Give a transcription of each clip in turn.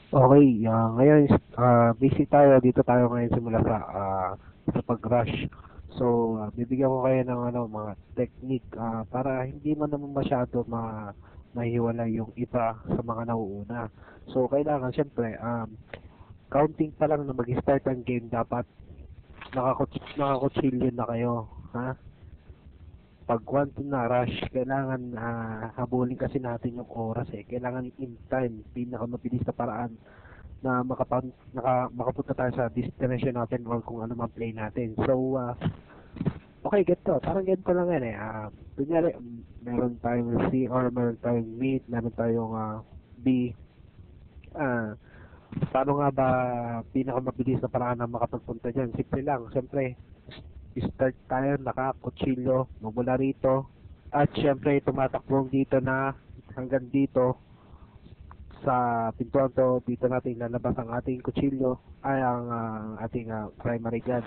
Okay, ngayon busy tayo. Dito tayo ngayon simula sa pag-rush. So, bibigyan ko kayo ng mga technique para hindi man naman masyado mahiwalay yung iba sa mga nauuna. So, kailangan syempre counting pa lang na mag-start ang game dapat nakakutsilyo na kayo, ha? Pag quantum na rush, kailangan habulin kasi natin yung oras eh. Kailangan in time, pinakamabilis na paraan na makapunta tayo sa destination natin or kung ano man play natin. So, okay, get to. Parang ganito lang yan eh. Kunyari, meron tayong C or meron tayong meet, meron tayong B. Ah, paano nga ba pinakamabilis na paraan na makapagpunta dyan? Simple lang. Siyempre, start tayo, nakakutsilyo, mumula rito. At siyempre, tumatakbong dito na hanggang dito sa pintuan to, dito natin lalabas ang ating kutsilyo ay ang ating primary gun.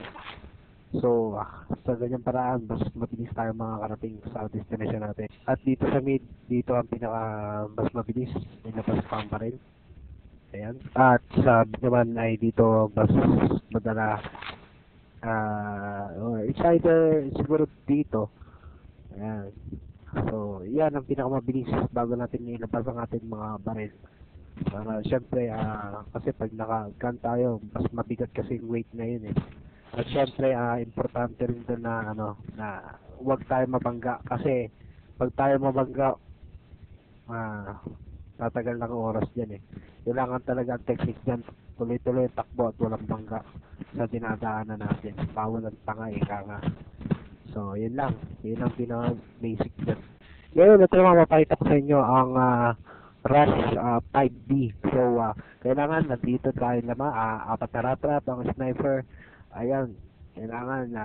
So, sa ganyang paraan, mas mabilis tayo makakarating sa destination natin. At dito sa mid, dito ang pinaka mas mabilis, nilabas pa ang baril. Ayan. At sa mid naman ay dito mas madala, or it's either siguro dito. Ayan. So, yan ang pinakamabilis bago natin ilabas ang ating mga baril. Siyempre, kasi pag naka-gun tayo, mas mabigat kasi yung weight na yun eh. At siyempre, importante rin doon na, na huwag tayo mabangga. Kasi, pag tayo mabangga, tatagal ng oras dyan eh. Kailangan talaga ang technique dyan. Tuloy-tuloy takbo at walang bangga sa dinadaanan natin. Bawal ang tanga eh, nga. So, yun lang. Yun ang pinaka-basic dyan. Ngayon, ito naman mapakita ko sa inyo ang Rush 5B. So, kailangan nandito tayo naman, apat na rat-rat, ang sniper. Ayan, kailangan na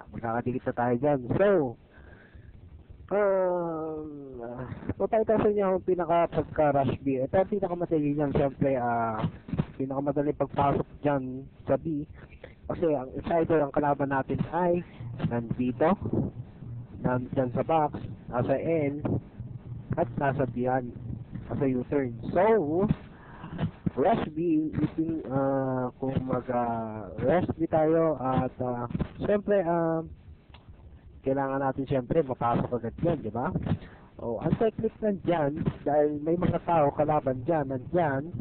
magkakadikit na tayo dyan. So, mapakita ko sa inyo ang pinaka-pagka-Rush B. Ito ang pinakamadali niyan. Siyempre, pinakamadali pagpasok dyan sa B. Kasi ang insider, ang kalaban natin ay nandito, nandyan sa box, nasa N, at nasa beyond, nasa U-turn. So, rush B, kung mag-rush B tayo at syempre, kailangan natin syempre mapasok agad yan, di ba? O, ang technique nandyan, dahil may mga tao kalaban dyan, nandyan,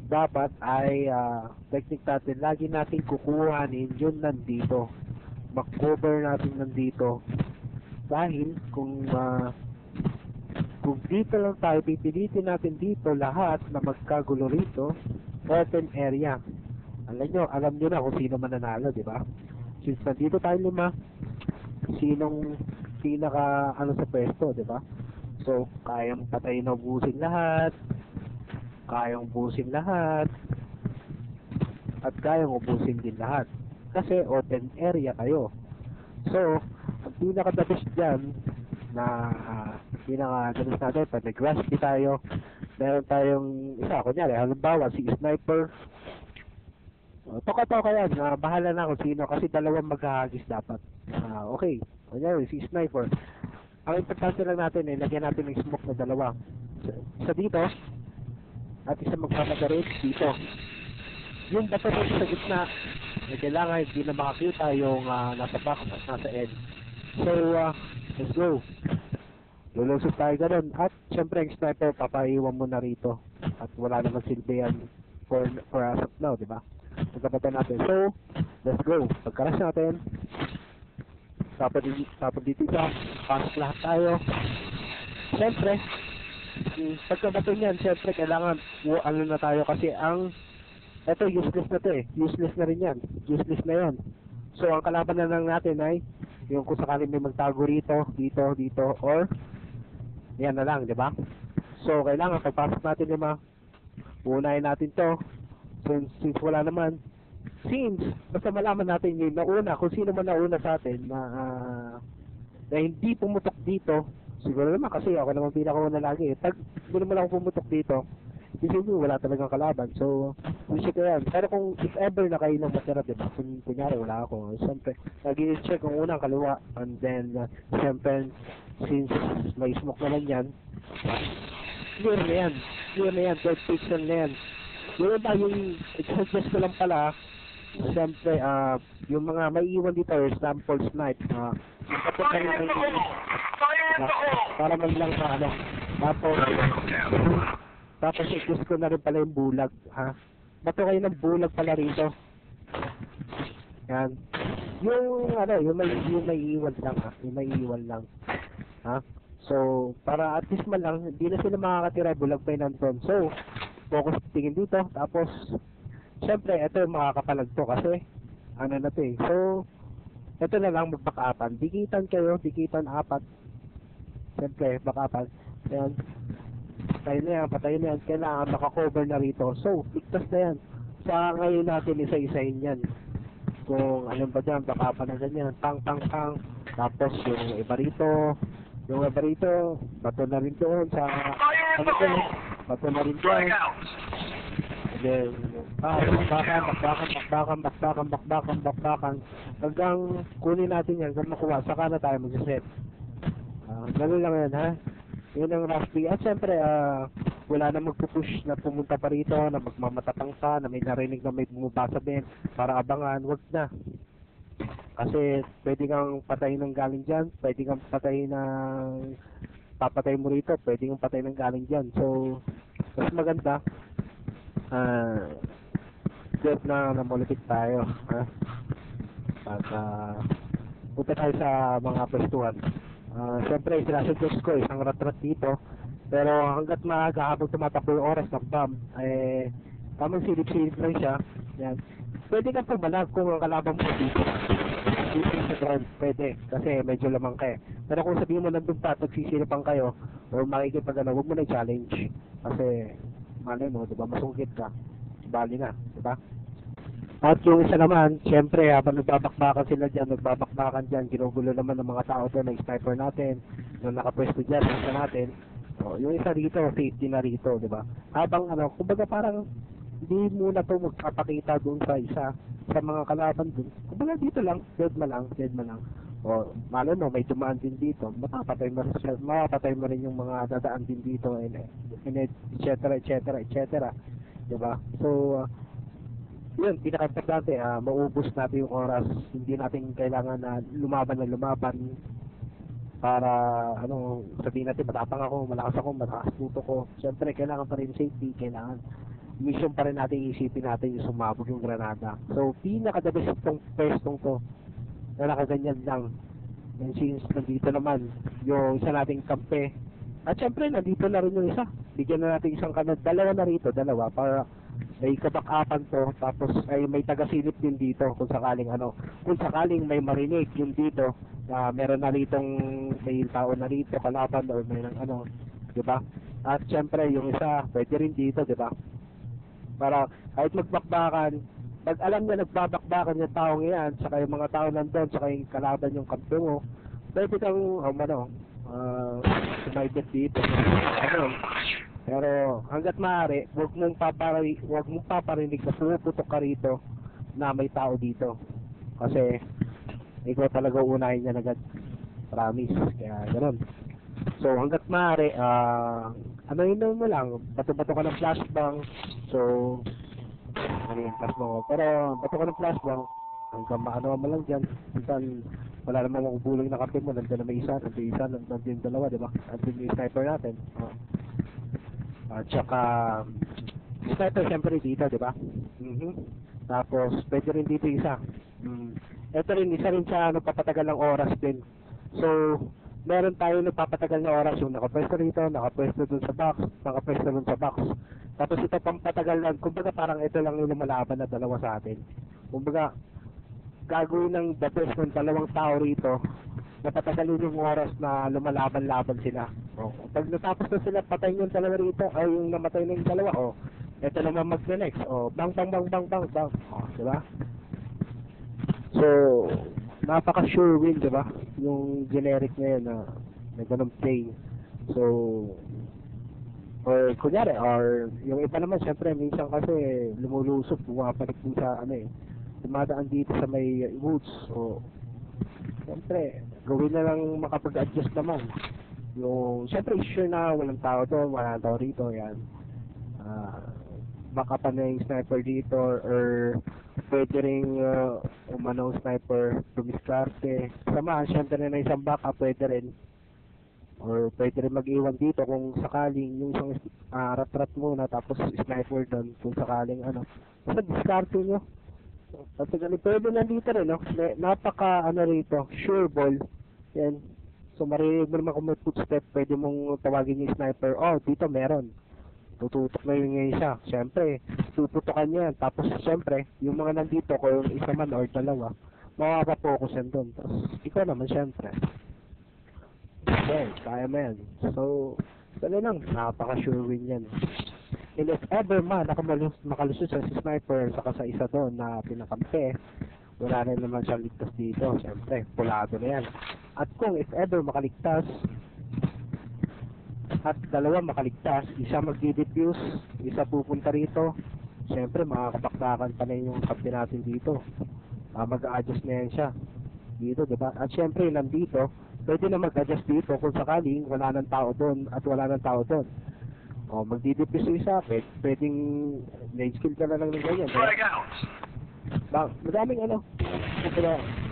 dapat ay technique natin, lagi natin kukuhanin yun nandito. Mag-cover natin nandito. Dahil kung dito lang tayo, pipilitin natin dito lahat na magkagulo rito, open area. Alam nyo na kung sino mananalo, di ba? Since nandito tayo lima, sinong pinaka sa pwesto, di ba? So, kayang patayin na ubusin lahat, kayang ubusin lahat, at kayang ubusin din lahat. Kasi open area kayo. So, ang pinaka-the best dyan, na pinaka-dalas natin, pag nag-rush di tayo, meron tayong isa, kunyari, halimbawa, si Sniper, toka-toka yan, bahala na kung sino, kasi dalawang maghahagis dapat. Okay, kunyari, si Sniper, ang importante lang natin, lagyan natin ng smoke na dalawa. Isa dito, at isa magpapagarit dito. Yung bato dito sa gitna, kailangan hindi na makakita yung nasa back at nasa end. So, let's go. Lulusot tayo ganun. At syempre, ang sniper, papaiwan mo na rito. At wala naman silbi yan for us of now, di ba? Pagkapatan natin. So, let's go. Pagkaras natin, tapos dito isa, pasok lahat tayo. Syempre, pagkabato niyan, syempre, kailangan, na tayo kasi eto, useless na to eh. Useless na rin yan. Useless na yan. So, ang kalaban na lang natin ay yung kung sakaling may magtago rito, dito, or yan na lang, di ba? So, kailangan pagpasok natin lima, unahin natin to. Since wala naman, basta malaman natin yung nauna, kung sino man nauna sa atin na hindi pumutok dito, siguro naman kasi ako naman pinakauna lagi eh. Pag hindi naman ako pumutok dito, kasi wala talagang kalaban. So, wish ko yan. Pero kung if ever na kayo nang matira, diba? Kung kunyari wala ako, siyempre, nag-i-check kung unang kaliwa. And then, siyempre, since may smoke naman yan, clear na yan. 12 pixel na yan. Yung iba, yung suggest ko lang pala, siyempre, yung mga may iwan dito, sample snipe, kapag kayo ng para man lang ano, tapos, i-guess ko na rin pala yung bulag, ha? Bato kayo ng bulag pala rito. Yan. Yung may iwan lang, ha? Yung may iwan lang. Ha? So, para at least man lang, hindi na sila makakatira, bulag pa yun nandun. So, focus tingin dito, tapos, syempre, ito yung makakapalag to kasi, ano na to eh. So, ito na lang magbakapan. Dikitan kayo, dikitan apat. Syempre, bakapan. Ayan. Patayin na yan. Kailangan makakover na rito. So, ligtas na yan. Sa ngayon natin isa-isahin yan. Kung anong ba dyan, bakapan na ganyan. Pang. Tapos, yung iba rito, bato na rin doon sa, bato na rin doon. And then, bakbakan. Hanggang kunin natin yan, hanggang makuha, saka na tayo mag-set. Ganun lang yan, ha? Yun ang Raspberry. At syempre, wala na magpupush na pumunta pa rito, na magmamatatang pa, na may narinig na may bumabasa din, para abangan, wag na. Kasi pwede kang patayin ng galing dyan, pwede kang patayin ng papatay mo rito, pwede kang patayin ng galing dyan. So, mas maganda, good na namulipit tayo, ha? At punta tayo sa mga pwestuhan. Siyempre, sinasuggest ko isang rat-rat dito, pero hanggat maaga habang tumatakbo yung oras ng bomb, tamang silip-silip lang siya. Yan. Pwede kang pumalag kung ang kalaban mo dito sa ground, pwede, kasi medyo lamang ka eh. Pero kung sabihin mo nandun pa at nagsisilipan kayo, o makikipag huwag mo na i-challenge. Kasi, malay mo, diba, masungkit ka, bali na, diba? At yung isa naman, syempre, habang nagbabakbakan dyan, ginugulo naman ng mga tao doon, ng sniper natin, nung nakapwesto dyan, isa natin. So, yung isa rito, safety na rito, diba? Habang, kumbaga parang, hindi muna to magpapakita doon sa isa, sa mga kalaban doon. Kumbaga dito lang, dead man lang. O, malay mo, may dumaan din dito, mapapatay mo rin yung mga dadaan din dito, and etc. Diba? So, yun, pinaka-importante, maubos natin yung oras. Hindi natin kailangan na lumaban para, sabihin natin, matapang ako, malakas puto ko. Siyempre, kailangan pa rin safety, kailangan mission pa rin natin, isipin natin yung sumabog yung granada. So, pinaka-the best itong pwestong to, na nakaganyan lang. And since nandito naman, yung isa nating kampe, at syempre, nandito na rin yung isa. Bigyan na natin isang kanad, dalawa para may kabakapan to, tapos ay may taga-silip din dito kung sakaling may marinig yung dito, meron na ritong may tao na rito, kalaban, or may diba? At syempre, yung isa, pwede rin dito, diba? Para kahit magbakbakan, pag alam na nagbabakbakan yung taong yan, saka yung mga tao nandun, saka yung kalaban yung kampo mo, pwede kang, sumaybit dito. Pero hanggat maaari, huwag mong paparinig na pumuputok ka rito na may tao dito. Kasi ikaw talaga unahin niya agad. Promise. Kaya gano'n. So hanggat maaari, yun mo lang, bato-bato ka ng flashbang. So, pero bato ka ng flashbang, hanggang mo lang dyan. Minsan, wala namang makubulang na kapit mo, nandiyan na may isa, nandiyan yung dalawa, diba? Nandiyan yung sniper natin. At saka, sniper siyempre dito, diba? Tapos, pwede rin dito isa. Ito rin, isa rin sa papatagal ng oras din. So, meron tayo nagpapatagal ng oras, yung nakapwesto rito, nakapwesto dun sa box, nakapwesto dun sa box. Tapos ito pang patagal lang, kumbaga parang ito lang yung lumalaban na dalawa sa atin. Kumbaga, gagawin ng the best ng dalawang tao rito, napatagalin yung oras na lumalaban-laban sila. Pag natapos na sila, patayin yung dalawa rito, ay yung namatay na yung dalawa, ito naman mag-next, bang. Diba? So, napaka-sure win, diba? Yung generic ngayon na ganun play. So, or kunyari, or yung iba naman, syempre, minsan kasi lumulusot, bumapalik din sa, dumadaan dito sa may woods. So, syempre, gawin na lang makapag-adjust naman. Yung, syempre, sure na walang tao doon, walang tao rito, yan. backupan na yung sniper dito, or pwede ring umano sniper dumiskarte. Samahan, syempre na isang backup, pwede rin. Or pwede rin mag-iwan dito kung sakaling yung isang rat-rat muna, tapos sniper doon kung sakaling ano. Basta diskarte nyo. Kasi ganun, pwede nandito rin, no? Napaka, ano rito, sure ball. Yan. So, marinig mo naman kung may footstep, pwede mong tawagin yung sniper. Oh, dito meron. Tututok na yun ngayon siya. Siyempre, tututokan niya yan. Tapos, siyempre, yung mga nandito, kung isa man or dalawa, makaka-focus yan doon. Tapos, ikaw naman, siyempre. Okay, kaya mo yan. So, gano'n lang, napaka-sure win yan. And if ever man makalusot sa sniper saka sa isa doon na pinakampi, wala rin naman siyang ligtas dito. Siyempre, pulado na yan. At kung if ever makaligtas, at dalawa makaligtas, isa magdi-defuse, isa pupunta rito, siyempre makakabaktakan pa na yung kampi natin dito. Mag-a-adjust na yan siya. Dito, diba? At siyempre, nandito, pwede na mag-adjust dito kung sakaling wala nang tao doon at wala nang tao doon. O, magdi-defuse yung isa, pwedeng lane skill ka na lang ng ganyan. Madaming ano,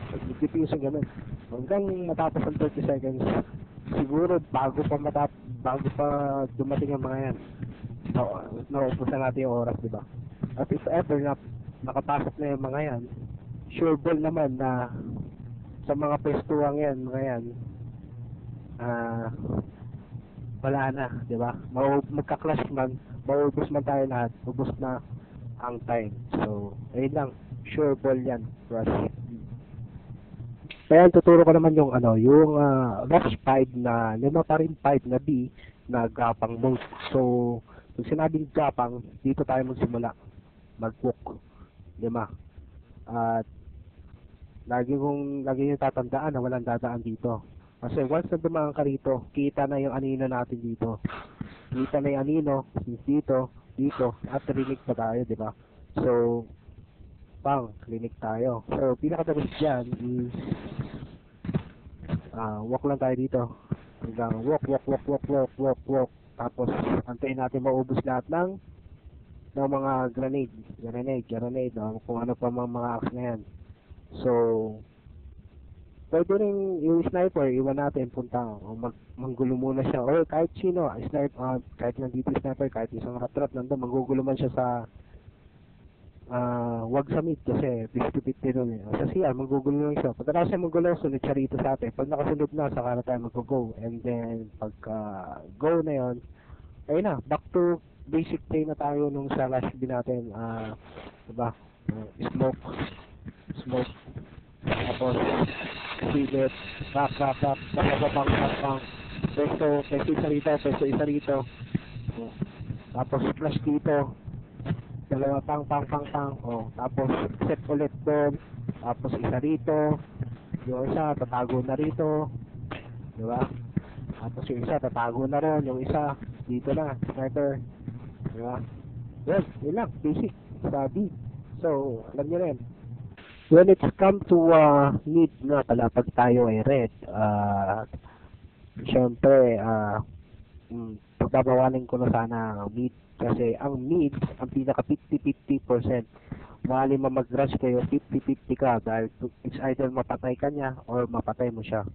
mag-defuse yung ganun. Hanggang matapos ang 30 seconds, siguro bago pa dumating ang mga yan. Nauupusan natin yung oras, diba? At if ever na nakapasok na yung mga yan, sure ball naman na sa mga pwestuang yan, mga yan, wala na, di ba? Magka-clash man, maubos man tayo lahat, ubos na ang time. So, ayun lang, sure ball yan, Rush. Kaya tuturo ko naman yung Rush 5 na Lima pa rin 5 na B na gapang mode. So, pag sinabing gapang, dito tayo magsimula, mag-cook, di ba? At lagi yung tatandaan na walang dadaan dito. Kasi once na dumaan ka rito, kita na yung anino natin dito. Kita na yung anino, dito, at rinig pa tayo, di ba? So, rinig tayo. So, pinakadalas dyan is, walk lang tayo dito. Hanggang walk. Tapos, antayin natin maubos lahat ng mga grenade, kung ano pa mga axe na yan. So, pwede rin yung sniper, iwan natin, punta, o manggulo muna siya, or kahit sino, sniper, kahit nandito sniper, kahit isang rat-rat nandun, manggugulo man siya sa, wag sa mid, kasi 50-50 nun eh. Sa CR, manggugulo lang siya. Pagkatapos siya manggulo, sunod siya rito sa atin. Pag nakasunod na, saka na tayo mag-go. And then, pagka go na yon, ayun na, back to basic play na tayo nung sa last B natin, diba? Smoke, tapos silip, back, bang, peso isa rito, tapos flash dito, dalawa pang, tapos set ulit doon, tapos isa rito, yung isa tatago na rito, diba? Tapos yung isa tatago na ron, yung isa dito na, sniper, diba? Yun lang, basic, sabi. So, alam nyo rin. When it's come to mid na pala, pag tayo ay red, syempre, pagbabawalan ko na sana ang mid. Kasi ang mid, ang pinaka 50-50%. Mali mag-rush kayo, 50-50 ka. Dahil it's either mapatay ka niya or mapatay mo siya.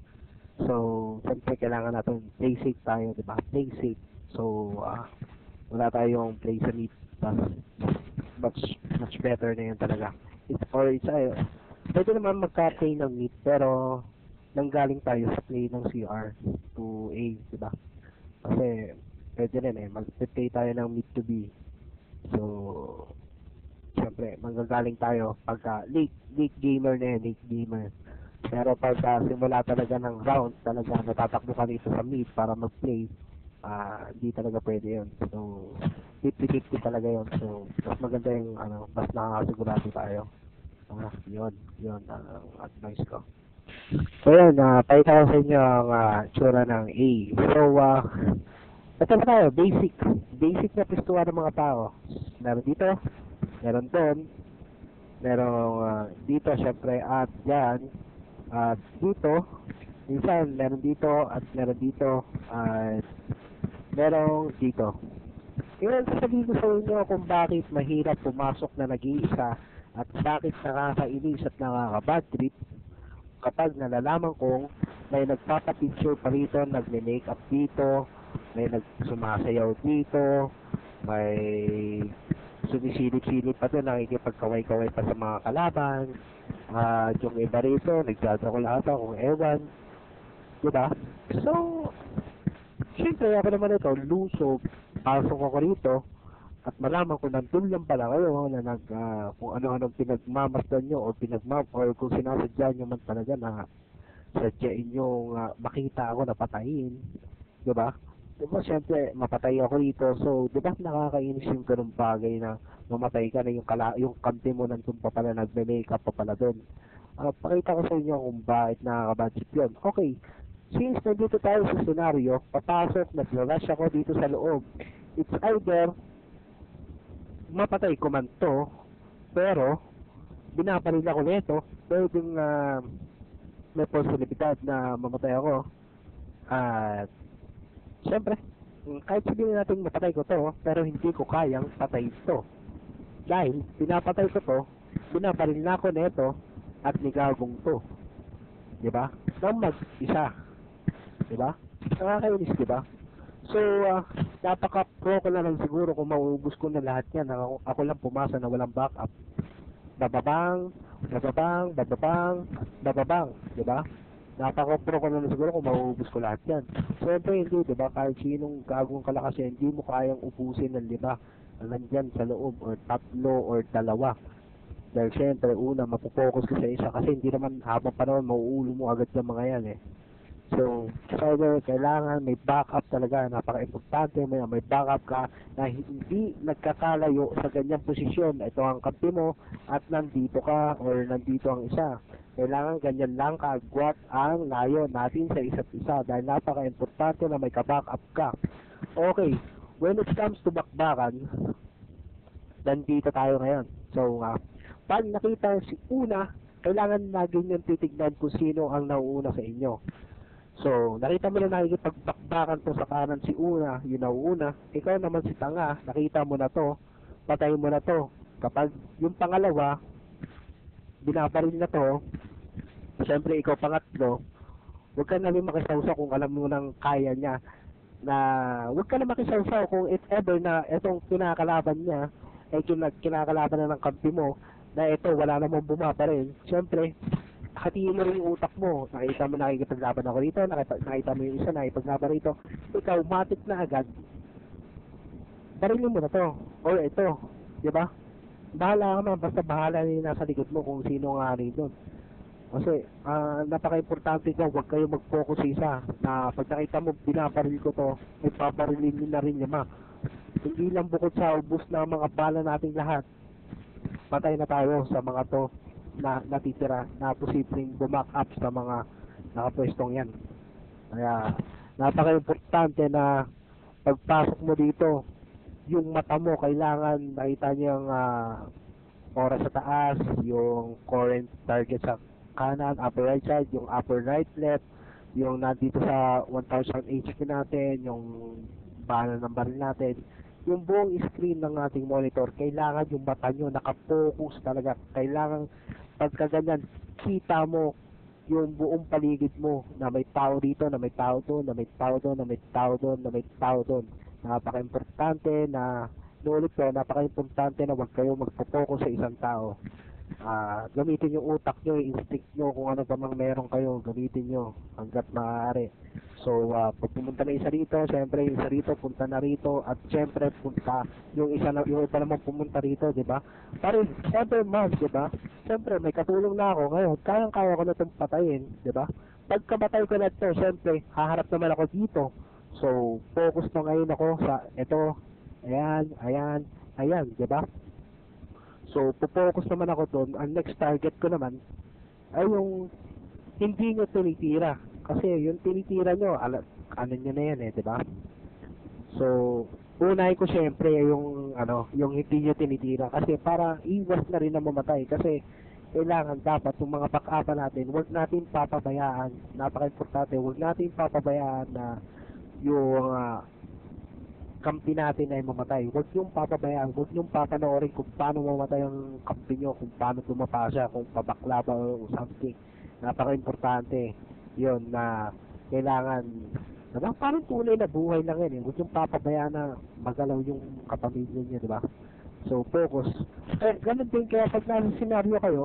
So, syempre kailangan natin play safe tayo, diba? Play safe. So, wala tayong play sa mid. Much better na yun talaga. Pwede naman magka-play ng mid, pero nanggaling tayo sa play ng CR to A, diba? Kasi pwede rin eh, mag-play tayo ng mid to B. So, syempre, manggagaling tayo pagka late gamer na yun, late gamer. Pero pagka simula talaga ng round, talaga natatakbo ka dito sa mid para mag-play, hindi talaga pwede yun. So, 50-50 talaga yun. So, mas maganda yung, mas nakakasigurado tayo. Yun ang advice ko. So, yun, pakita ko sa inyo ang tsura ng A. So, ito na tayo, basic na pistuwa ng mga tao. Meron dito, meron doon, meron dito, syempre, at dyan, at dito, minsan, meron dito, at meron dito, at merong dito. Ngayon, sasabihin ko sa inyo kung bakit mahirap pumasok na nag-iisa at bakit nakakainis at nakaka-bad trip kapag nalalaman kong may nagpapapicture pa rito, nagne-makeup dito, may nagsumasayaw dito, may sumisilip-silip pa doon, nakikipagkaway-kaway pa sa mga kalaban, at yung iba rito, nagdadakulata kung ewan, diba? So, syempre ako naman ito, lusob, pasok ako rito, at malaman ko nandun lang pala kayo na kung ano-anong pinagmamasdan nyo or kung sinasadya nyo man talaga na sadyain nyo makita ako na patayin, diba? Diba, syempre, mapatay ako dito, so, diba, nakakainis yung ganung bagay na mamatay ka na yung kampi mo nandun pa pala, nagme-makeup pa pala dun. Pakita ko sa inyo kung bakit nakaka-budget yun. Okay, since nandito tayo sa senaryo, papasok, nag-rush ako dito sa loob. It's either mapatay ko man to, pero binabaril ako nito, pwedeng may posibilidad na mamatay ako. At siyempre, kahit sabihin natin mapatay ko to, pero hindi ko kayang patay to. Dahil pinapatay ko to, binabaril na ako nito, at nigagong to. Diba? Nang mag-isa. Diba? Nakakainis, diba? So, napaka-pro ko na lang siguro kung mauubos ko na lahat yan. Ako lang pumasa na walang backup. Bababang, bababang, bababang, bababang. Diba? Napaka-pro ko na lang siguro kung mauubos ko lahat yan. Siyempre hindi, diba? Kahit sinong gagawang kalakas yan, hindi mo kayang ubusin ng 5 nandyan sa loob, or 3 or 2. Dahil syempre, una, mapopokus ko sa isa kasi hindi naman habang panahon mauulo mo agad ng mga yan eh. So, kailangan may backup talaga, napaka-importante, may backup ka na hindi nagkakalayo sa ganyang posisyon. Ito ang kampi mo at nandito ka or nandito ang isa. Kailangan ganyan lang kaagwat ang layo natin sa isa't isa dahil napaka-importante na may ka-backup ka. Okay, when it comes to bakbakan, nandito tayo ngayon. So, pag nakita si una, kailangan lagi niyong titignan kung sino ang nauuna sa inyo. So, nakita mo na nakikipagbakbakan to sa kanan si una, yun nauuna. Ikaw naman si tanga, nakita mo na to, patay mo na to. Kapag yung pangalawa, binabaril na to, siyempre ikaw pangatlo, huwag ka na rin makisawsaw kung alam mo nang kaya niya. Na huwag ka na makisawsaw kung if ever na itong kinakalaban niya, ay kinakalaban na ng kampi mo, na ito wala namang bumabaril. Siyempre, hatiin mo rin yung utak mo. Nakita mo nakikipaglaban ako rito, nakita mo yung isa nakipaglaban rito. Ikaw, matik na agad. Barilin mo na to. Or ito. Diba? Bahala ka man. Basta bahala na yung nasa likod mo kung sino nga rin doon. Kasi, napaka-importante ko, huwag kayo mag-focus isa. Na pag nakita mo, binabaril ko to, may pabarilin nyo na rin yama. Hindi lang bukod sa ubus na mga bala nating lahat. Patay na tayo sa mga to na natitira na posibleng bumack up sa mga nakapwestong yan. Kaya napaka-importante na pagpasok mo dito, yung mata mo kailangan makita niyo ang oras sa taas, yung current target sa kanan, upper right side, yung upper right left, yung nandito sa 1000 HP natin, yung bala ng baril natin, yung buong screen ng ating monitor, kailangan yung mata nyo nakapokus talaga. Kailangan pagka ganyan, kita mo yung buong paligid mo na may tao dito, na may tao doon, na may tao doon, na may tao doon, na may tao doon. Napaka-importante na nulit ko, napaka-importante na huwag kayo magpo-focus sa isang tao. Gamitin yung utak nyo, yung instinct nyo, kung ano pa mang meron kayo, gamitin nyo hanggat maaari. So, pag pumunta na isa rito, syempre yung isa rito, punta na rito, at syempre punta yung iba naman pumunta rito, di ba? Pero syempre man, di ba? Syempre may katulong na ako ngayon, kayang-kaya ko na itong patayin, di ba? Pagkamatay ko na ito, syempre haharap naman ako dito. So, focus na ngayon ako sa ito, ayan, di ba? So, focus naman ako doon. Ang next target ko naman ay yung hindi nyo tinitira. Kasi yung tinitira nyo, ano nyo na yan eh, di ba? So, unay ko syempre yung yung hindi nyo tinitira kasi para iwas na rin na mamatay kasi kailangan dapat yung mga back-up natin, huwag natin papabayaan. Napaka-importante, huwag natin papabayaan na yung kampi natin ay mamatay. Huwag yung papabayaan, huwag yung papanoorin kung paano mamatay ang kampi nyo, kung paano tumapa siya, kung pabakla ba o something. Napaka-importante yun na kailangan, diba? Parang tunay na buhay lang yan eh. Huwag yung papabayaan na magalaw yung kapamilya niya, diba? So, focus. Eh, ganun din kaya pag nasa senaryo kayo,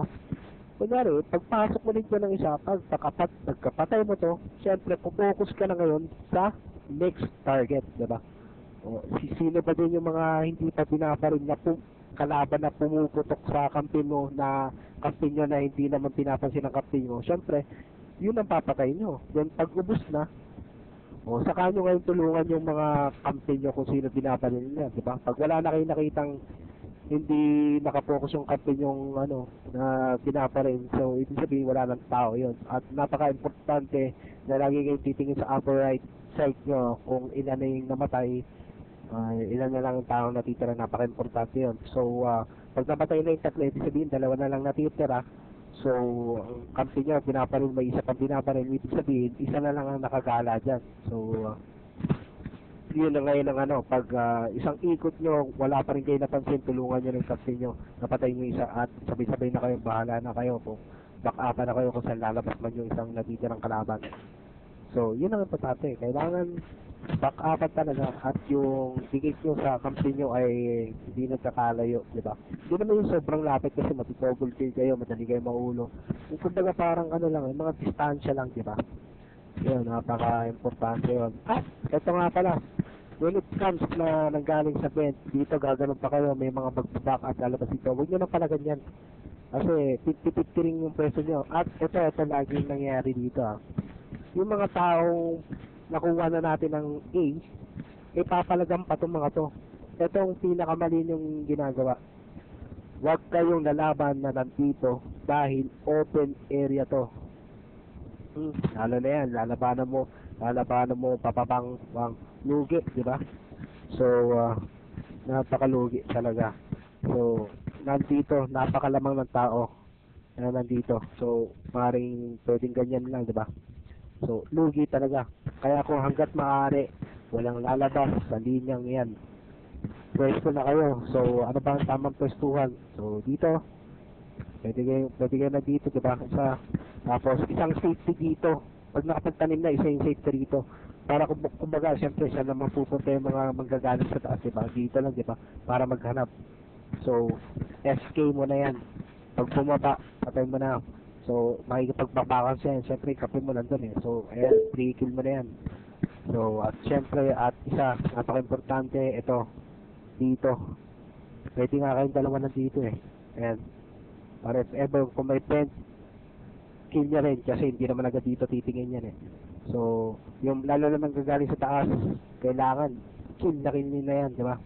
kunyari, pagpasok mo dito ng isa, pagkapatay mo to, syempre, focus ka na ngayon sa next target, diba? O, sino ba din yung mga hindi pa pinaparil na kalaban na pumuputok sa kampi mo na kampi nyo na hindi naman pinapansin ang kampi mo? Syempre, yun ang papatay nyo. Then, pag ubus na, o, saka nyo ngayon tulungan yung mga kampi nyo kung sino pinaparil nila, diba? Pag wala na kayo nakitang hindi nakapokus yung kampi yung ano na pinaparil, so ibig sabihin wala ng tao yun. At napaka-importante na lagi kayong titingin sa upper right side nyo kung ilan na yung namatay, ilan na lang ang taong natitira. Napaka-importante yun. So pag namatay na yung tatlo, ibig sabihin dalawa na lang natitira. So ang kampi nyo pinaparil, may isa pang pinaparil, ibig sabihin isa na lang ang nakagala dyan. So yun na ngayon ang ano, pag isang ikot nyo, wala pa rin kayo napansin, tulungan nyo ng kapatid nyo, napatay nyo isa at sabay-sabay na kayo, bahala na kayo kung back-upan na kayo kung saan lalabas man yung isang natitirang kalaban. So, yun ang importante. Kailangan back-upan talaga at yung tingin nyo sa kampi nyo ay hindi nagkakalayo, di ba? Hindi naman yung sobrang lapit kasi matitogol kayo, madali kayo maulo. Yung kumbaga parang ano lang, mga distansya lang, di ba? Yun, napaka-importante yun. At, ito nga pala, when it comes na nanggaling sa vent, dito gaganon pa kayo, may mga magbaback at lalabas dito. Huwag nyo na pala ganyan. Kasi 50-50 rin yung presyo nyo. At ito laging nangyayari dito. Yung mga taong nakuha na natin ng A, papalagam pa itong mga to. Ito ang pinakamali yung ginagawa. Huwag kayong lalaban na nandito dahil open area to. Lalo na yan, lalabanan mo papapang lugi, di ba? So, napakalugi talaga. So, nandito, napakalamang ng tao na nandito. So, maring pwedeng ganyan lang, di ba? So, lugi talaga. Kaya kung hanggat maaari, walang lalabas sa linyang yan. Pwesto na kayo. So, ano ba ang tamang pwestuhan? So, dito, pwede kayo na dito, di ba? Tapos, isang safety dito. Pag nakapagtanim na, isa yung safety rito. Para kumbaga, siyempre, siya naman pupunta yung mga manggagaling sa taas, diba? Dito lang, diba? Para maghanap. So, SK mo na yan. Pag bumaba, patay mo na. So, makikipagbabakan siya yan. Siyempre, kapin mo nandun eh. So, ayan, pre-kill mo na yan. So, at siyempre, at isa, napaka-importante, ito, dito. Pwede nga kayong dalawa nandito eh. Ayan. Para if ever, kung may tent, kill niya rin kasi hindi naman agad dito titingin yan eh. So, yung lalo naman gagaling sa taas, kailangan kill na yan, di ba?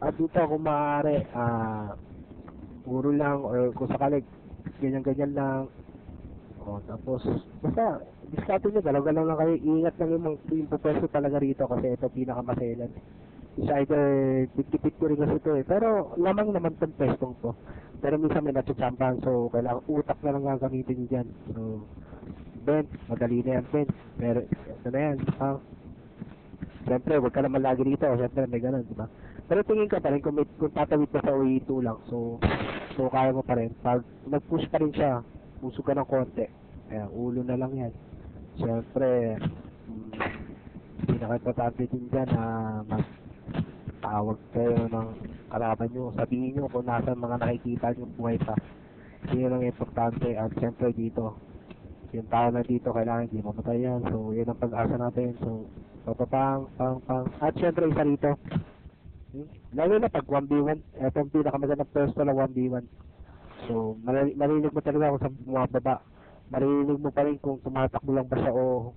At dito kung maaari, puro lang or kung sakali ganyan-ganyan lang. O, tapos, basta, diskarte nyo, dalawa lang kayo, ingat lang yung pupwesto talaga rito kasi ito pinakamaselan. It's either 50-50 rin kasi ito eh. Pero lamang naman itong pwestong to. Pero minsan may natsuchampan, so kailangan utak na lang gagamitin nyo dyan. So, bent, madali na yan, bent. Pero, ito na yan. Siyempre, huwag ka naman lagi dito. Siyempre, may ganun, diba? Pero tingin ka pa rin, kung tatawid ka sa OE2 lang, so kaya mo pa rin. Pag nag-push pa rin siya, puso ka ng konti. Kaya, ulo na lang yan. Siyempre, pinaka-importante din dyan na tawag kayo ng kalaban nyo, sabihin nyo kung nasa mga nakikita nyo buhay pa. Yun ang importante. At syempre dito, yung tao na dito kailangan hindi mamatay yan. So yun ang pag-asa natin. So papapang at syempre isa rito, lalo na pag 1v1, etong pinakamagandang pwesto na 1v1. So marinig mo talaga kung sa bumababa, marinig mo pa rin kung tumatakbo lang ba siya o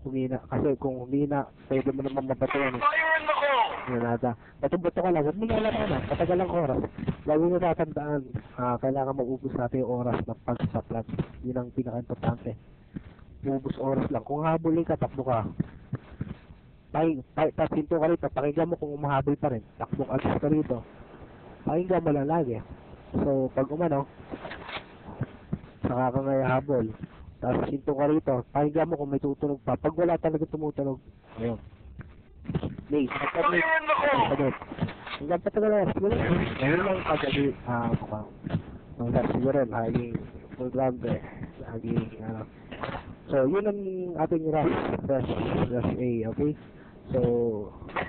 humina. Kasi kung humina, pwede mo naman mabatuan eh. Nada. Bato-bato ka lang, huwag mo nalaman na, patagal ang oras. Lagi mo tatandaan, kailangan maubos natin yung oras ng pagsaplat. Yun ang pinaka-importante. Maubos oras lang. Kung habulin ka, takbo ka. Tapinto ka rito, pakinggan mo kung umahabol pa rin. Takbo ka rito. Pakinggan mo lang lagi. So, pag umano, saka ka ngayon habol. Tapos hinto ka rito, pakinggan mo kung may tutunog pa. Pag wala talaga tumutunog, ayun. May, nagpapit. Hanggang patagal siguro. Ngayon lang pagkali, siguro, laging full ground laging, so, yun ang ating rush A, okay? So,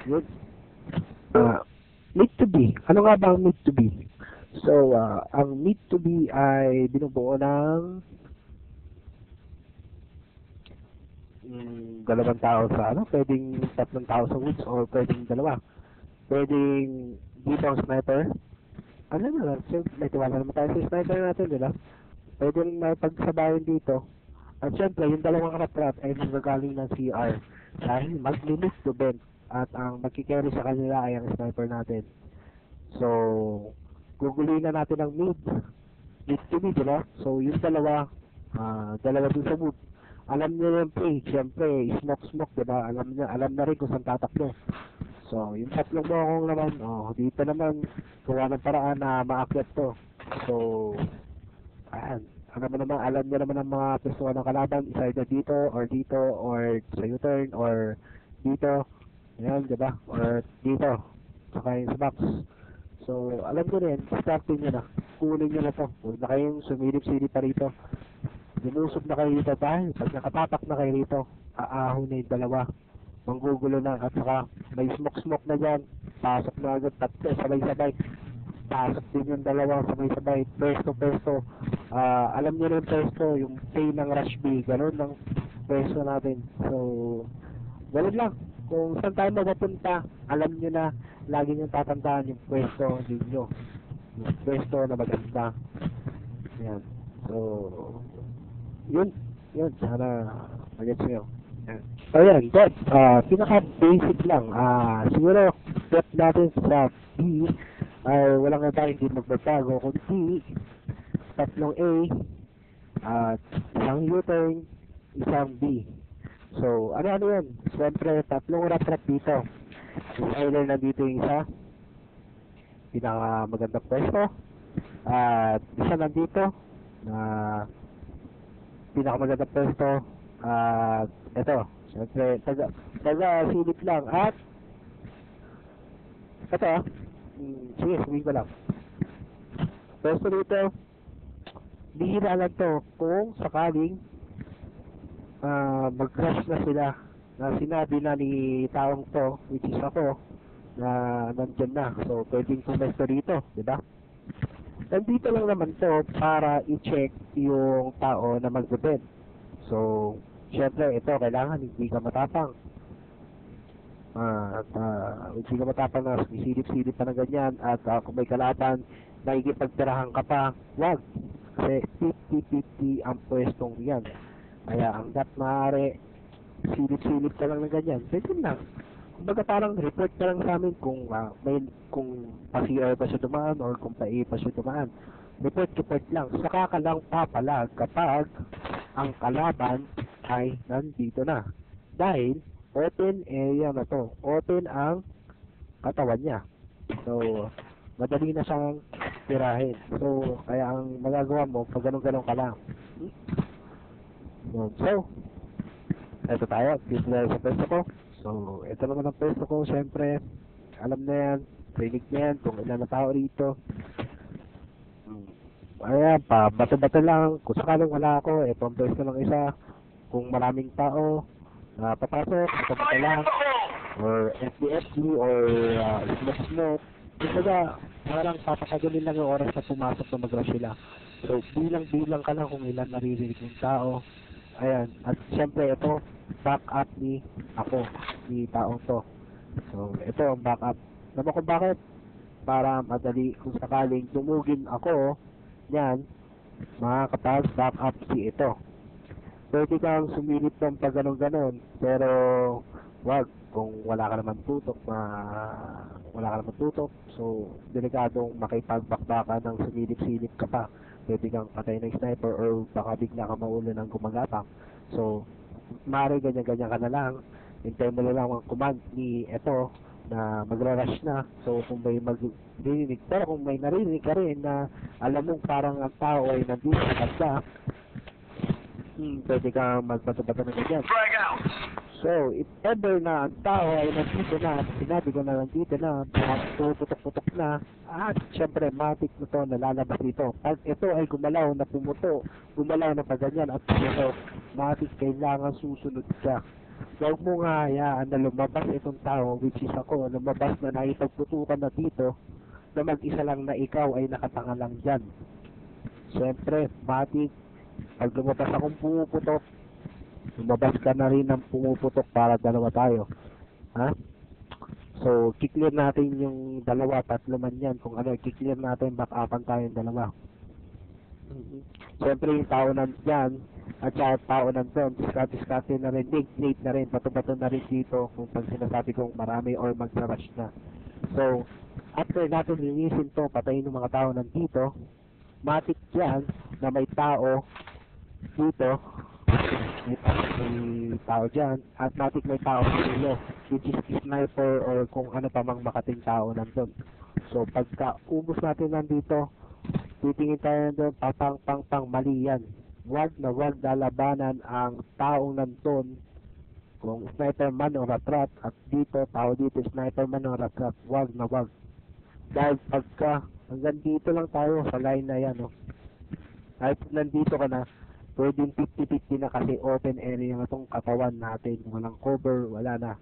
yun. Need to be. Ano nga ba ang need to be? So, ang need to be ay binubuo ng dalawang tao sa pwedeng tatlong tao sa woods or pwedeng dalawa. Pwedeng dito ang sniper. Ano na lang, may tiwala naman tayo sa sniper natin, di ba? Pwedeng may pagsabayan dito. At syempre, yung dalawang karatrat ay magagaling ng CR dahil mag-limit to bend at ang magkikerry sa kanila ay ang sniper natin. So, guguluhin na natin ang mid to mid, diba? So, yung dalawa dun sa wood. Alam niya yung play, syempre, smoke, diba? Alam na rin kung saan tatakbo. So, yung tatlong mokong naman, dito naman, gawa ng paraan na maakyat to. So, ayan. Alam niya naman ang mga pwesto ng kalaban, either dito, or sa U-turn, or dito. Ayan, diba? Or dito. Saka yung sa box. So, alam ko rin, starting nyo na. Kunin nyo na to. Huwag na kayong sumilip-silip pa rito. Lumusog na kayo dito dahil pag nakatapak na kayo rito, aahon na yung dalawa. Manggugulo na at saka may smoke na dyan. Pasok na agad, tatlo, sabay-sabay. Pasok din yung dalawa, sabay-sabay. Pesto. Alam nyo na yung pesto, yung pay ng Rush B. Ganun ng pesto natin. So, ganun lang. Kung saan tayo magapunta, alam nyo na, lagi nyo tatandaan yung pwesto ninyo. Yung pwesto na maganda. Yan. So, yun. Sana mag-gets nyo. Yan. So, yan. That, pinaka-basic lang. Siguro, step natin sa B, ay walang iba hindi magbabago. Kundi, tatlong A, at isang U-turn, isang B. So, ano yan? Siyempre, tatlong rat dito. Yung island na dito yung isa. Pinakamagandang pwesto. At isa nandito na pinakamagandang pwesto. At ito, siyempre, taga-silip lang. At ito, sige, sabihin ko lang. Pwesto dito, bihira lang to kung sakaling mag-crash na sila na sinabi na ni taong to, which is ako, na nandyan na. So, pwedeng pumesto dito, di ba? Nandito lang naman to para i-check yung tao na mag-bed. So, syempre, ito, kailangan hindi ka matapang. Hindi ka matapang na silip-silip pa na ganyan at kung may kalaban, nakikipagtirahan ka pa, wag. Kasi 50-50 ang pwestong yan. Kaya hanggat maaari, silip-silip ka lang na ganyan. Pwede lang. Kumbaga parang report ka lang sa amin kung kung pa-CR pa siya dumaan or kung pa-A pa siya dumaan. Report lang. Saka ka lang papalag kapag ang kalaban ay nandito na. Dahil open area na to. Open ang katawan niya. So, madali na siyang tirahin. So, kaya ang magagawa mo, pag ganun-ganun ka lang. So, eto tayo, dito na sa pwesto ko. So, ito naman ang pwesto ko, syempre, alam na yan, training na yan, kung ilan na tao rito. Ayan, bato-bato lang, kung sakaling wala ako, ito ang pwesto ng isa. Kung maraming tao, papasok, bato-bato lang, or FDFD, or smoke. Kumbaga, parang papakagalin lang yung oras na pumasok na mag-rush sila. So, bilang-bilang ka lang kung ilan naririnig yung tao. Ayan, at syempre ito, backup ni ako, ni taong to. So, ito ang backup. Naman kung bakit? Para madali kung sakaling tumugin ako, yan, makakapag-backup si ito. Pwede kang sumilip ng pag ganon-ganon, pero wag kung wala ka naman tutok, so delikadong makipagbakbakan ng sumilip-silip ka pa. Pwede kang patay ng sniper or baka bigla ka maulo ng gumagapang. So, maaari ganyan-ganyan ka na lang. Hintay mo na lang ang command ni ito na magra-rush na. So, kung may mag-rinig, pero kung may narinig ka rin na alam mong parang ang tao ay nandito sa kanta, pwede kang magbato-bato ng ganyan. So, if ever na ang tao ay nandito na, at sinabi ko na nandito na, puputok-putok na, at syempre, matik na to, nalalabas dito. Pag ito ay gumalaw na pumuto, gumalaw na paganyan at pumuto, matik kailangan susunod ka. Huwag mo nga hayaan na lumabas itong tao, which is ako, lumabas na nakipagputukan na dito, na mag-isa lang na ikaw ay nakatanga lang dyan. Syempre, matik, pag lumabas akong pumuputok, lumabas ka na rin ng pumuputok para dalawa tayo. Ha? So, kiklear natin yung dalawa, tatlo man yan. Kung ano, kiklear natin, back-upan tayong dalawa. Siyempre, yung tao nandyan, at saka tao nandun, discarte na rin, late na rin, bato-bato na rin dito, kung pag sinasabi kong marami or magsarash na. So, after natin linisin to, patayin ng mga tao nandito, matik yan na may tao dito, may tao dyan, at matik may tao sa ulo, which is sniper or kung ano pa mang makating tao nandun. So, pagka ubos natin nandito, titingin tayo nandun, pang mali yan. Wag na wag lalabanan ang taong nandun, kung sniper man o ratrat, at dito, tao dito, sniper man o ratrat, wag na wag. Dahil pagka, hanggang dito lang tayo sa line na yan, no? Kahit nandito ka na, pwedeng 50-50 na kasi open area na itong katawan natin. Walang cover, wala na.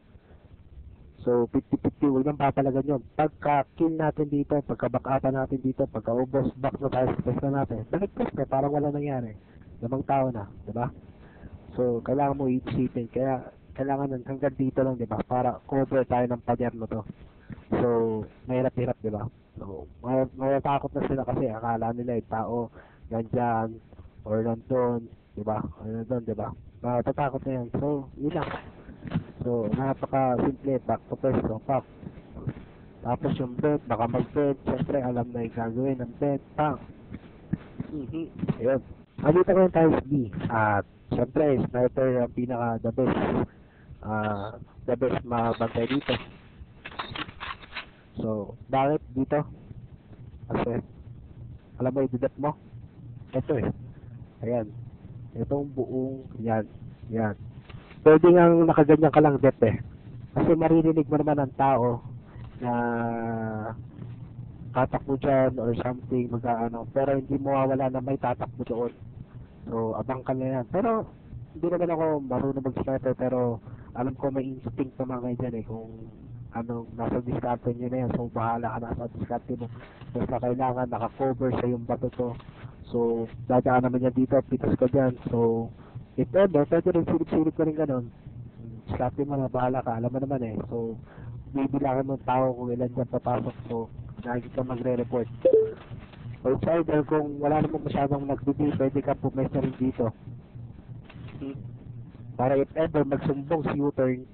So, 50-50, huwag nang papalagan yun. Pagka-kill natin dito, pagka-back-upan natin dito, pagka-ubos, back na tayo sa pwesto natin. Balik-pwesto, parang wala nangyari. Lamang tao na, diba? So, kailangan mo iisipin. Kaya, kailangan hanggang dito lang, diba? Para cover tayo ng pader na to. So, mahirap-hirap, diba? So, mayatakot na sila kasi akala nila yung tao nandyan, or nandun, diba? Or nandun, diba? Matatakot na yan. So, yun lang. So, napaka-simple. Back to first, so, pop. Tapos yung bed, baka mag-bed. Siyempre, alam na yung gagawin ng bed. Pang. Ayun. Andito ko yung times B. At, siyempre, sniper ang pinaka-the best. The best mabantay dito. So, bakit dito? Kasi, alam mo, ididat mo? Ito eh. Ayan. Itong buong yan. Yan. Pwede nga nakaganyan ka lang dep eh. Kasi maririnig mo naman ang tao na tatakbo dyan or something mag-ano. Pero hindi mo mawawala na may tatakbo doon. So, abang ka na yan. Pero, hindi naman ako marunong mag-sniper pero alam ko may instinct naman kayo dyan eh. Kung anong nasa discarte nyo na yan. So, bahala ka na sa discarte mo. Basta kailangan naka-cover sa yung bato to. So, dadaan naman yan dito, pitas ka dyan. So, if ever, pwede rin silip-silip ka rin ganun. Discarte mo na, bahala ka, alam mo naman eh. So, bibilangan mo tao kung ilan dyan papasok. So, lagi ka magre-report. Outsider, kung wala naman masyadong nagbibig, pwede ka pumesa rin dito. Para if ever, magsumbong si U-turn,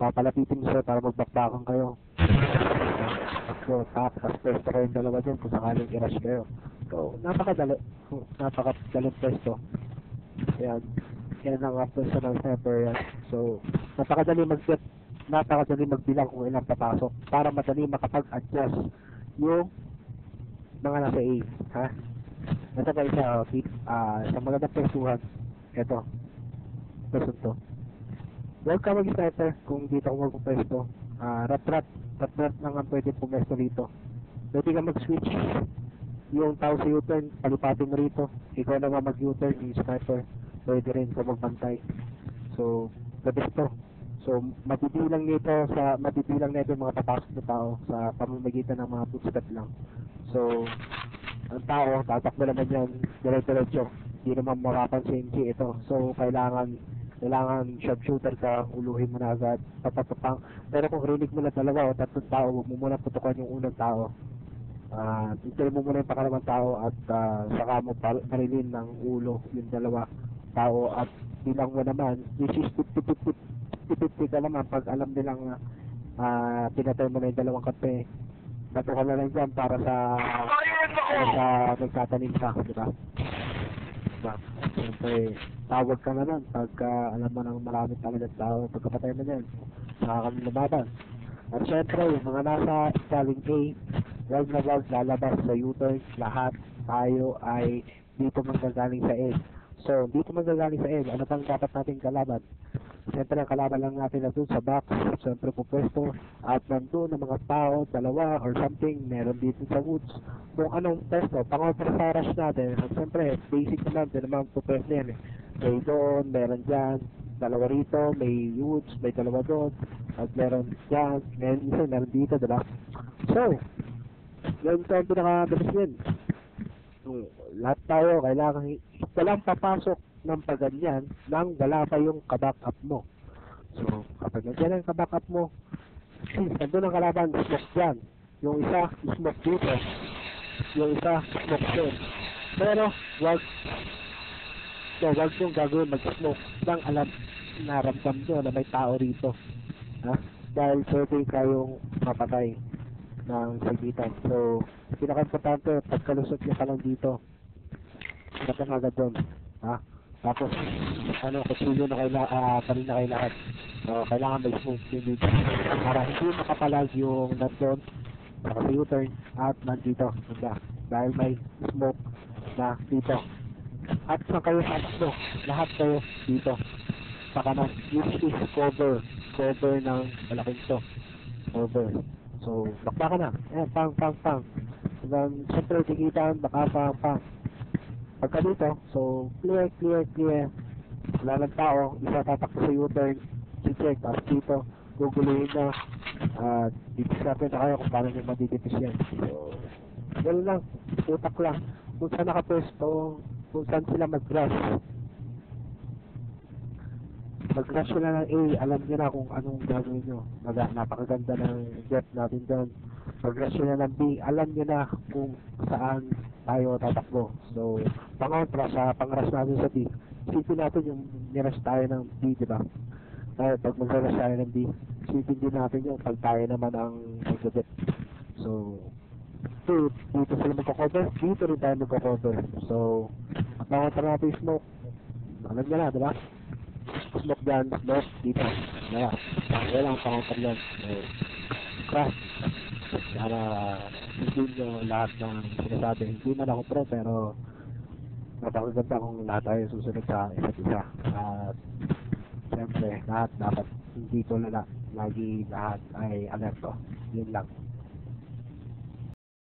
papalapitin mo siya para magbakbakan kayo. So, tapos pwesto kayong dalawa dyan kung sakaling i-rush kayo. So, napakadaling pwesto. Ayan. Yan ang personal sniper yan. So, napakadali magbilang kung ilang papasok para madali makapag-adjust yung mga nasa A. Ha? Nasa kayo sa magandang pwestuhan. Ito. Person to. Huwag ka mag-sniper kung dito ako magpwesto. Rat-rat lang ang pwede pumesto rito. Pwede ka mag-switch. Yung tao sa U-turn, palipatin mo rito. Ikaw naman mag-U-turn, yung sniper. Pwede rin ka magbantay. So, the best to. So, matibilang nito yung mga papasok na tao sa pamamagitan ng mga footstep lang. So, ang tao, tatakbo naman yan, dire-diretso. Hindi naman makapansin si ito. So, kailangan sharpshooter ka, uluhin mo na agad, papapapang. Pero kung rinig mo na dalawa o tatlong tao, huwag mo muna putukan yung unang tao. Hintayin mo muna yung pangalawang tao at saka mo marilin ng ulo yung dalawa tao at bilang mo naman, which is 50-50 ka naman pag alam nilang pinatay mo na yung dalawang kape. Bato ka na lang dyan para sa magtatanim ka, di ba? Siyempre, tawag ka na nun pagka alam mo ng maraming talagang tao, pagkapatay mo yan, saka kami lumaban. At syempre, yung mga nasa Stalin A, wag na wag lalabas sa U-turn, lahat tayo ay dito manggagaling sa A. So, dito manggagaling sa A, ano pang dapat natin kalaban? Siyempre, ang kalaban lang natin na doon sa box, siyempre pupwesto, at nandun ng mga tao, dalawa or something, meron dito sa woods. Kung anong pwesto, pangontra sa rush natin, at siyempre, basic naman, din naman pupwesto yan eh. May doon, meron dyan, dalawa rito, may woods, may dalawa doon, at meron dyan, meron isa, meron dito, diba? So, yun ito ang pinakabilis yun. Lahat tayo, kailangan, walang papasok ng paganyan nang wala pa yung kaback-up mo. So, kapag nandiyan ang kaback-up mo, since nandun ang kalaban, smoke dyan. Yung isa, smoke dito. Yung isa, smoke doon. Pero, wag yung gagawin mag-smoke nang alam, naramdam nyo na may tao rito. Ha? Dahil pwede kayong mapatay ng sagitan. So, pinaka-importante, pagkalusot nyo ka lang dito, dapat agad doon. Ha? Tapos, kutsilyo na parin na kayo lahat. So, kailangan may smoke din dito. Para hindi makapalag yung nandun, saka sa U-turn, at nandito. Dahil may smoke na dito. At sa kayo sa lahat kayo dito. Sa kanan, which is cover. Cover ng malaking to. Cover. So, bakba ka na. Ayan, pang. Then, siyempre, tikitan, baka pang. Pagka dito, so, clear. Wala ng tao, isa tatakbo sa U-turn, si-check, tapos dito, guguluhin na, didiskarte na kayo kung paano nyo madidipis yan. So, gano'n lang, utak lang. Kung saan nakapwesto, kung saan sila mag-rush. Mag-rush sila ng A, alam nyo na kung anong gagawin nyo. Napakaganda ng depth natin doon. Mag-rush sila ng B, alam nyo na kung saan tayo tatakbo. So, pangontra sa pang-rush natin sa B, isipin natin yung nirush tayo ng B, di ba? Kaya pag mag-rush tayo ng B, isipin din natin yung pag tayo naman ang mag-dip. So, dito sila magkakover, dito rin tayo magkakover. So, at pangontra natin smoke, alam nyo na, di ba? Smoke dyan, smoke dito. Kaya, wala ang pangontra yan. So, crash. Para hindi nyo lahat ng sinasabi. Hindi man ako pro, pero napakaganda kung lahat tayo susunod sa isa't isa. At siyempre, lahat dapat hindi tulala. Lagi lahat ay alerto. Yun lang.